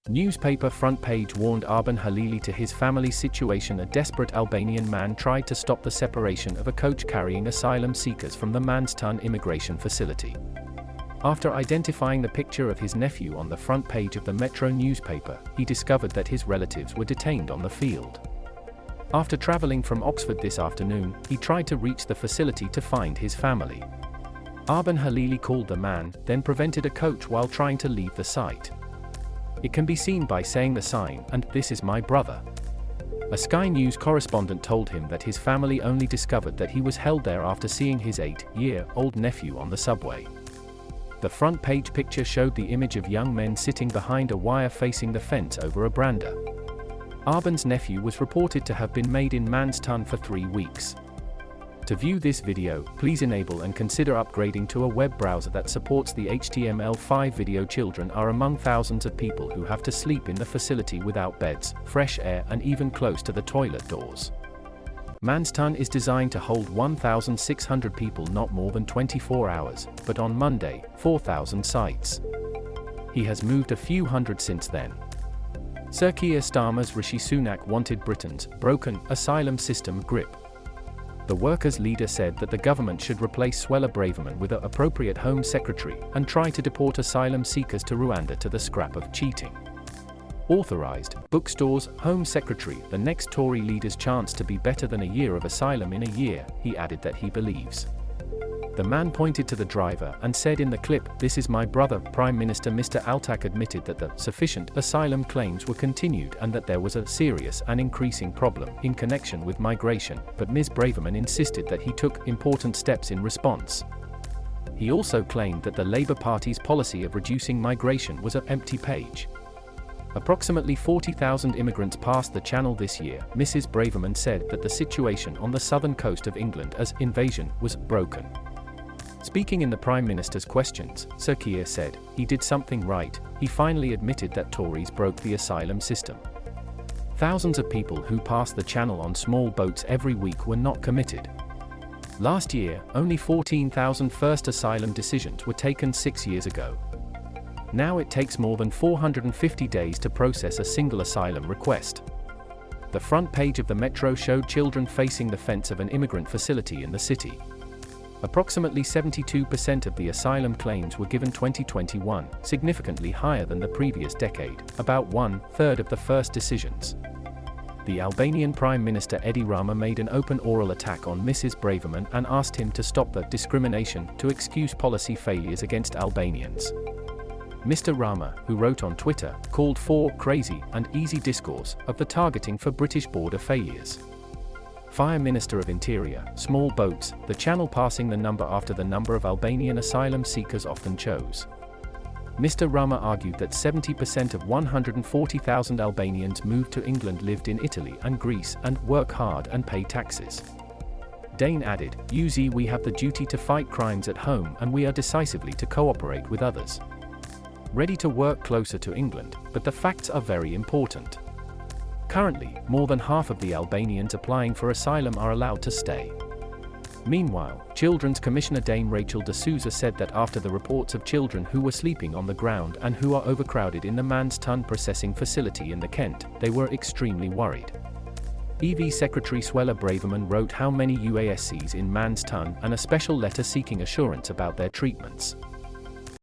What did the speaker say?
Newspaper front page warned Arban Halili to his family's situation. A desperate Albanian man tried to stop the separation of a coach carrying asylum seekers from the Manstun immigration facility. After identifying the picture of his nephew on the front page of the Metro newspaper, he discovered that his relatives were detained on the field. After traveling from Oxford this afternoon, he tried to reach the facility to find his family. Arban Halili called the man, then prevented a coach while trying to leave the site. It can be seen by saying the sign, and "This is my brother." A Sky News correspondent told him that his family only discovered that he was held there after seeing his 8-year-old nephew on the subway. The front page picture showed the image of young men sitting behind a wire facing the fence over a brander. Arban's nephew was reported to have been made in Manstun for 3 weeks. To view this video, please enable and consider upgrading to a web browser that supports the HTML5 video. Children are among thousands of people who have to sleep in the facility without beds, fresh air, and even close to the toilet doors. Manstun is designed to hold 1,600 people, not more than 24 hours, but on Monday, 4,000 sites. He has moved a few hundred since then. Sir Keir Starmer's Rishi Sunak wanted Britain's broken asylum system grip. The workers' leader said that the government should replace Suella Braverman with an appropriate Home Secretary and try to deport asylum seekers to Rwanda to the scrap of cheating. Authorised bookstores, Home Secretary, the next Tory leader's chance to be better than a year of asylum in a year, he added that he believes. The man pointed to the driver and said in the clip, "This is my brother." Prime Minister Mr. Altak admitted that the sufficient asylum claims were continued and that there was a serious and increasing problem in connection with migration, but Ms. Braverman insisted that he took important steps in response. He also claimed that the Labour Party's policy of reducing migration was an empty page. Approximately 40,000 immigrants passed the Channel this year. Mrs. Braverman said that the situation on the southern coast of England as invasion was broken. Speaking in the Prime Minister's questions, Sir Keir said, "He did something right. He finally admitted that Tories broke the asylum system." Thousands of people who passed the Channel on small boats every week were not committed. Last year, only 14,000 first asylum decisions were taken 6 years ago. Now it takes more than 450 days to process a single asylum request. The front page of the Metro showed children facing the fence of an immigrant facility in the city. Approximately 72% of the asylum claims were given 2021, significantly higher than the previous decade, about 1/3 of the first decisions. The Albanian Prime Minister Edi Rama made an open oral attack on Mrs. Braverman and asked him to stop the discrimination to excuse policy failures against Albanians. Mr. Rama, who wrote on Twitter, called for crazy and easy discourse of the targeting for British border failures. Fire Minister of Interior, small boats, the Channel passing the number after the number of Albanian asylum seekers often chose. Mr. Rama argued that 70% of 140,000 Albanians moved to England lived in Italy and Greece and work hard and pay taxes. Dane added, "We have the duty to fight crimes at home and we are decisively to cooperate with others. Ready to work closer to England, but the facts are very important. Currently, more than half of the Albanians applying for asylum are allowed to stay." Meanwhile, Children's Commissioner Dame Rachel de Souza said that after the reports of children who were sleeping on the ground and who are overcrowded in the Manstun processing facility in the Kent, they were extremely worried. EV Secretary Suella Braverman wrote how many UASCs in Manstun and a special letter seeking assurance about their treatments.